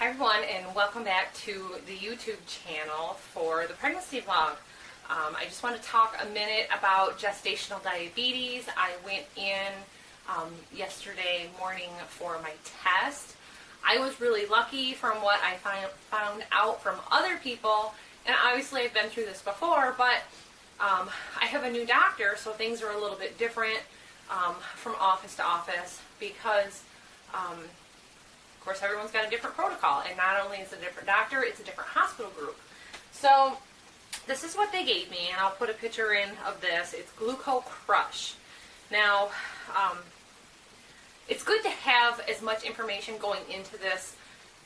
Hi everyone, and welcome back to the YouTube channel for the pregnancy vlog. I just want to talk a minute about gestational diabetes. I went in yesterday morning for my test. I was really lucky from what I found out from other people, and obviously I've been through this before, but I have a new doctor, so things are a little bit different from office to office because of course, everyone's got a different protocol, and not only is it a different doctor, it's a different hospital group. So this is what they gave me, and I'll put a picture in of this. It's Gluco Crush. Now, it's good to have as much information going into this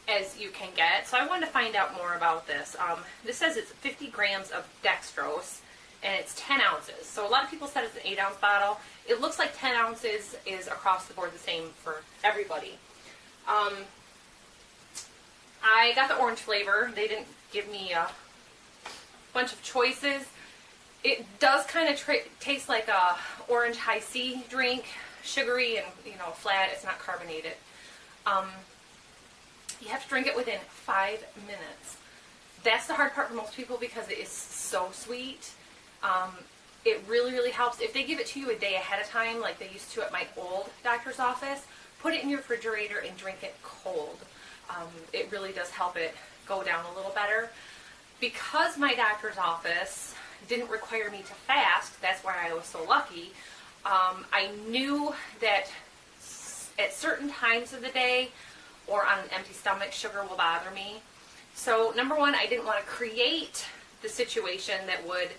as you can get, so I wanted to find out more about this. This says it's 50 grams of dextrose, and it's 10 ounces. So a lot of people said it's an 8-ounce bottle. It looks like 10 ounces is across the board the same for everybody. I got the orange flavor. They didn't give me a bunch of choices. It does kind of taste like a orange high C drink, sugary and flat. It's not carbonated. You have to drink it within 5 minutes. That's the hard part for most people because it is so sweet. It really helps. If they give it to you a day ahead of time, like they used to at my old doctor's office, put it in your refrigerator and drink it cold. It really does help it go down a little better. Because my doctor's office didn't require me to fast, that's why I was so lucky, I knew that at certain times of the day or on an empty stomach, sugar will bother me. So number one, I didn't want to create the situation that would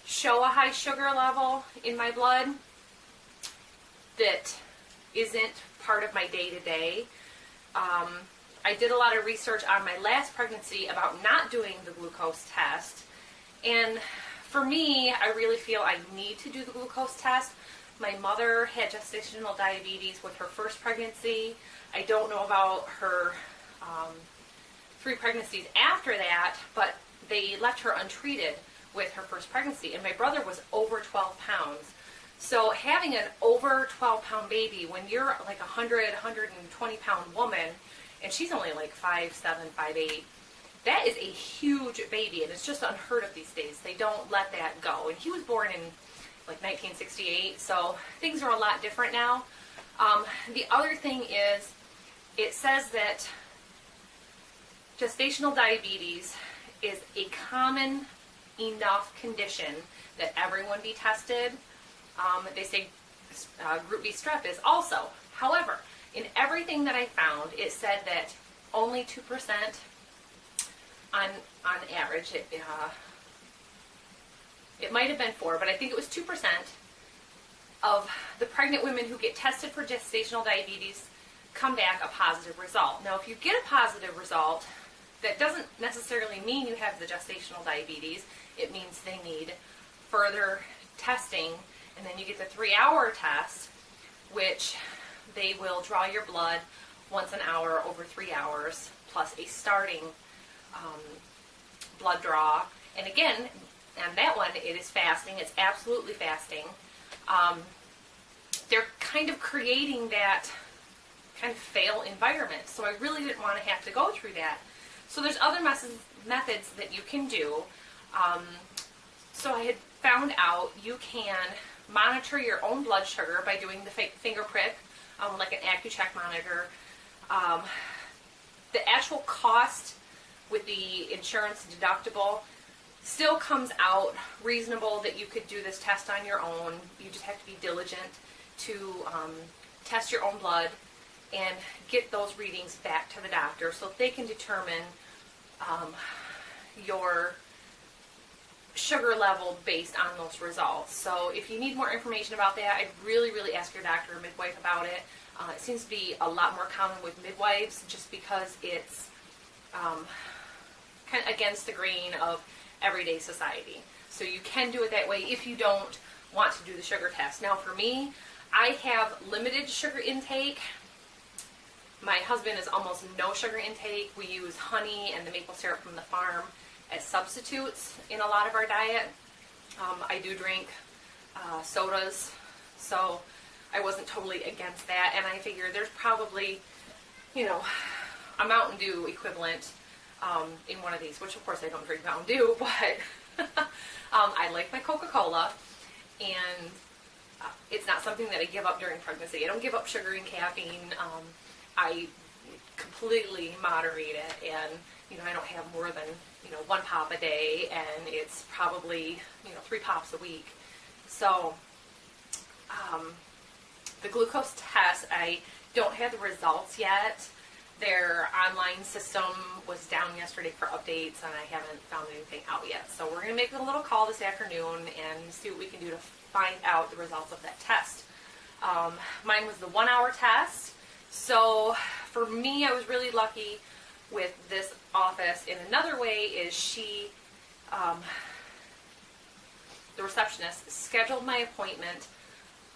show a high sugar level in my blood that isn't part of my day-to-day. I did a lot of research on my last pregnancy about not doing the glucose test, and for me, I really feel I need to do the glucose test. My mother had gestational diabetes with her first pregnancy. I don't know about her 3 pregnancies after that, but they left her untreated with her first pregnancy, and my brother was over 12 pounds. So having an over 12-pound baby when you're like a 120-pound woman, and she's only like 5'7", 5'8", that is a huge baby, and it's just unheard of these days. They don't let that go. And he was born in like 1968, so things are a lot different now. The other thing is, it says that gestational diabetes is a common enough condition that everyone be tested. They say Group B strep is also. However, in everything that I found, it said that only 2% on average, it might have been 4, but I think it was 2% of the pregnant women who get tested for gestational diabetes come back a positive result. Now, if you get a positive result, that doesn't necessarily mean you have the gestational diabetes. It means they need further testing, and then you get the 3-hour test, which they will draw your blood once an hour over 3 hours, plus a starting blood draw. And again, on that one, it is fasting. It's absolutely fasting. They're kind of creating that kind of fail environment, so I really didn't want to have to go through that. So there's other methods that you can do. So I had found out you can monitor your own blood sugar by doing the finger prick, like an AccuCheck monitor. The actual cost with the insurance deductible still comes out reasonable that you could do this test on your own. You just have to be diligent to test your own blood and get those readings back to the doctor so they can determine your sugar level based on those results. So if you need more information about that, I'd really ask your doctor or midwife about it. It seems to be a lot more common with midwives just because it's kind of against the grain of everyday society. So you can do it that way if you don't want to do the sugar test. Now for me, I have limited sugar intake. My husband is almost no sugar intake. We use honey and the maple syrup from the farm as substitutes in a lot of our diet. I do drink sodas, so I wasn't totally against that, and I figure there's probably, a Mountain Dew equivalent in one of these, which of course I don't drink Mountain Dew, but I like my Coca-Cola, and it's not something that I give up during pregnancy. I don't give up sugar and caffeine. I completely moderate it, and I don't have more than 1 pop a day, and it's probably 3 pops a week. So the glucose test, I don't have the results yet. Their online system was down yesterday for updates, and I haven't found anything out yet. So we're going to make a little call this afternoon and see what we can do to find out the results of that test. Mine was the 1-hour test. So for me, I was really lucky with this office. In another way is she, the receptionist, scheduled my appointment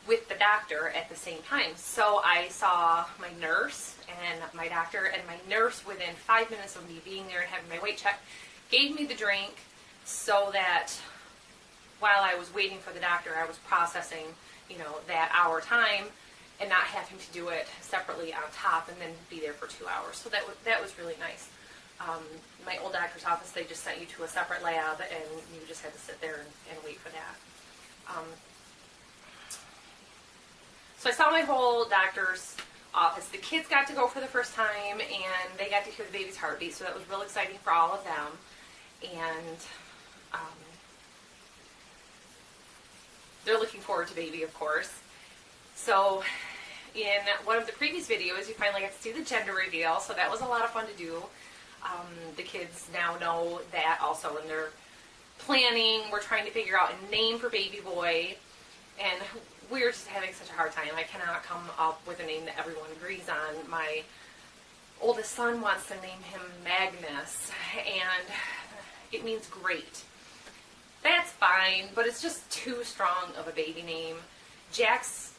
with the doctor at the same time. So I saw my nurse and my doctor, and my nurse, within 5 minutes of me being there and having my weight checked, gave me the drink so that while I was waiting for the doctor, I was processing, that hour time and not having to do it separately on top and then be there for 2 hours. So that was really nice. My old doctor's office, they just sent you to a separate lab, and you just had to sit there and wait for that. So I saw my whole doctor's office. The kids got to go for the first time, and they got to hear the baby's heartbeat, so that was real exciting for all of them. And they're looking forward to baby, of course. So in one of the previous videos, you finally got to see the gender reveal, so that was a lot of fun to do. The kids now know that also, and they're planning. We're trying to figure out a name for baby boy, and we're just having such a hard time. I cannot come up with a name that everyone agrees on. My oldest son wants to name him Magnus, and it means great. That's fine, but it's just too strong of a baby name. Jack's,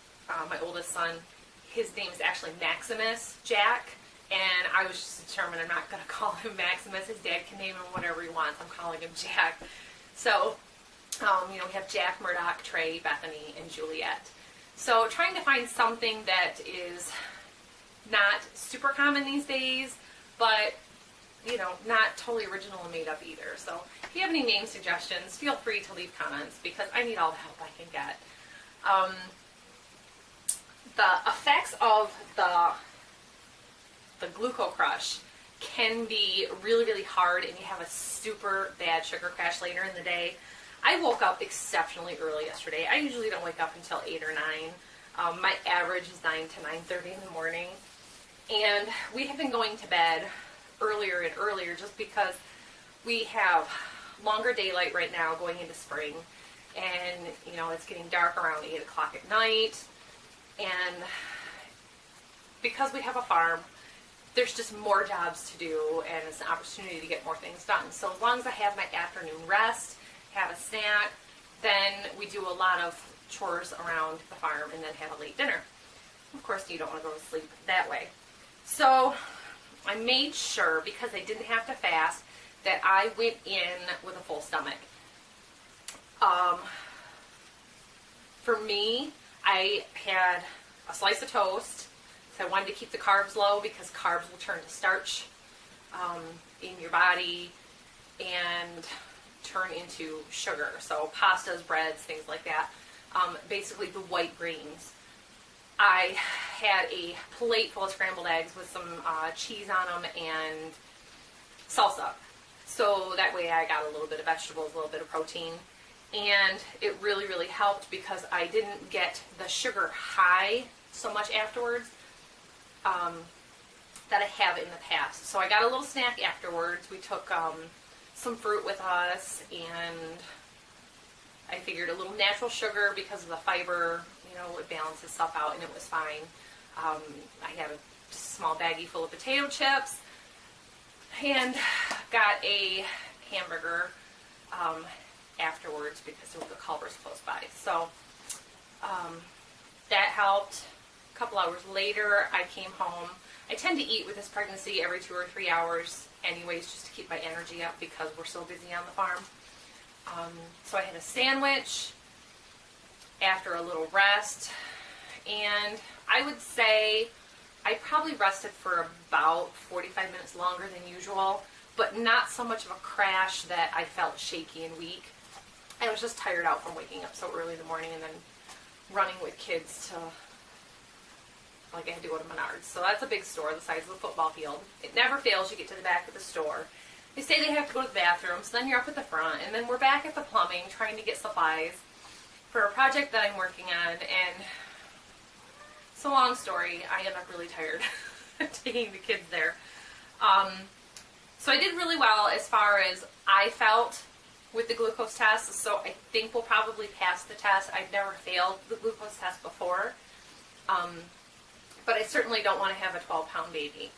my oldest son, his name is actually Maximus Jack, and I was just determined I'm not going to call him Maximus. His dad can name him whatever he wants. I'm calling him Jack. So, we have Jack, Murdoch, Trey, Bethany, and Juliet. So trying to find something that is not super common these days, but, not totally original and made up either. So if you have any name suggestions, feel free to leave comments, because I need all the help I can get. The effects of the glucocrush can be really, really hard, and you have a super bad sugar crash later in the day. I woke up exceptionally early yesterday. I usually don't wake up until 8 or 9. My average is 9 to 9:30 in the morning. And we have been going to bed earlier and earlier just because we have longer daylight right now going into spring. And, it's getting dark around 8 o'clock at night. And because we have a farm, there's just more jobs to do, and it's an opportunity to get more things done. So as long as I have my afternoon rest, have a snack, then we do a lot of chores around the farm and then have a late dinner. Of course, you don't want to go to sleep that way. So I made sure, because I didn't have to fast, that I went in with a full stomach. For me, I had a slice of toast, so I wanted to keep the carbs low because carbs will turn to starch in your body and turn into sugar. So pastas, breads, things like that. Basically the white grains. I had a plate full of scrambled eggs with some cheese on them and salsa. So that way I got a little bit of vegetables, a little bit of protein. And it really, really helped because I didn't get the sugar high so much afterwards that I have in the past. So I got a little snack afterwards. We took some fruit with us, and I figured a little natural sugar because of the fiber, it balances stuff out, and it was fine. I had a small baggie full of potato chips and got a hamburger afterwards because there was a Culver's close by. So that helped. A couple hours later, I came home. I tend to eat with this pregnancy every 2 or 3 hours anyways, just to keep my energy up because we're so busy on the farm. So I had a sandwich after a little rest, and I would say I probably rested for about 45 minutes longer than usual, but not so much of a crash that I felt shaky and weak. I was just tired out from waking up so early in the morning and then running with kids to, like, I had to go to Menards. So that's a big store the size of a football field. It never fails. You get to the back of the store. They say they have to go to the bathroom, so then you're up at the front, and then we're back at the plumbing trying to get supplies for a project that I'm working on, and it's a long story. I end up really tired taking the kids there. So I did really well as far as I felt with the glucose test, so I think we'll probably pass the test. I've never failed the glucose test before, but I certainly don't want to have a 12-pound baby.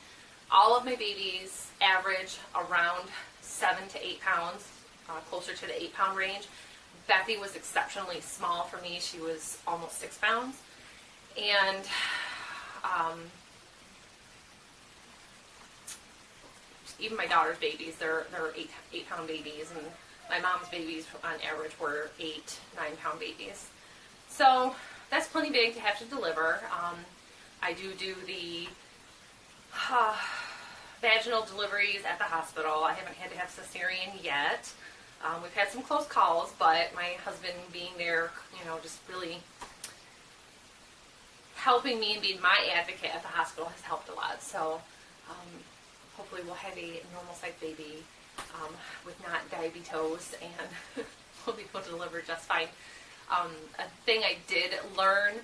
All of my babies average around 7 to 8 pounds, closer to the 8-pound range. Becky was exceptionally small for me. She was almost 6 pounds. And even my daughter's babies, they're 8-pound babies, and my mom's babies on average were 8, 9-pound babies. So that's plenty big to have to deliver. I do the vaginal deliveries at the hospital. I haven't had to have cesarean yet. We've had some close calls, but my husband being there, just really helping me and being my advocate at the hospital has helped a lot. So hopefully we'll have a normal-sized baby with not diabetes, and we'll be able to deliver just fine. A thing I did learn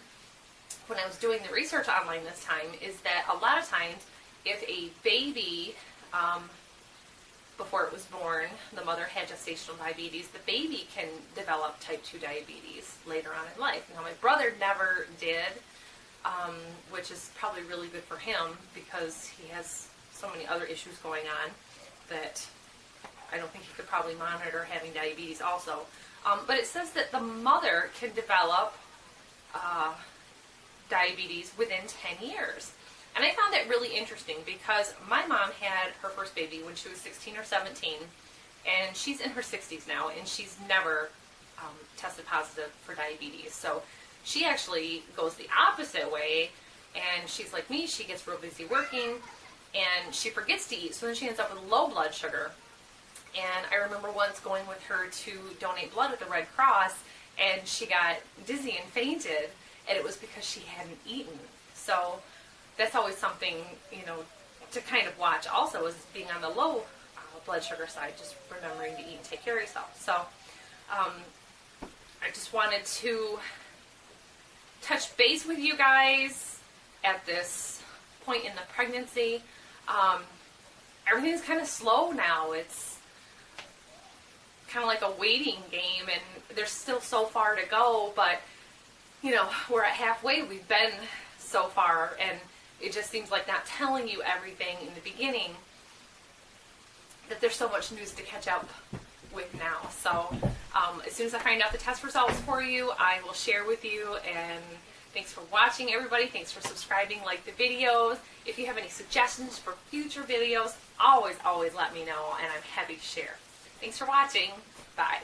when I was doing the research online this time is that a lot of times if a baby, before it was born, the mother had gestational diabetes, the baby can develop type 2 diabetes later on in life. Now, my brother never did, which is probably really good for him because he has so many other issues going on that I don't think he could probably monitor having diabetes also. But it says that the mother can develop diabetes within 10 years. And I found that really interesting because my mom had her first baby when she was 16 or 17, and she's in her 60s now, and she's never tested positive for diabetes. So she actually goes the opposite way, and she's like me. She gets real busy working, and she forgets to eat, so then she ends up with low blood sugar. And I remember once going with her to donate blood at the Red Cross, and she got dizzy and fainted, and it was because she hadn't eaten. So that's always something, to kind of watch also, is being on the low blood sugar side, just remembering to eat and take care of yourself. So I just wanted to touch base with you guys at this point in the pregnancy. Everything's kind of slow now. It's kind of like a waiting game, and there's still so far to go, but we're at halfway. We've been so far, and it just seems like not telling you everything in the beginning, that there's so much news to catch up with now. So as soon as I find out the test results for you, I will share with you. And thanks for watching, everybody. Thanks for subscribing, like the videos. If you have any suggestions for future videos, always let me know, and I'm happy to share. Thanks for watching. Bye.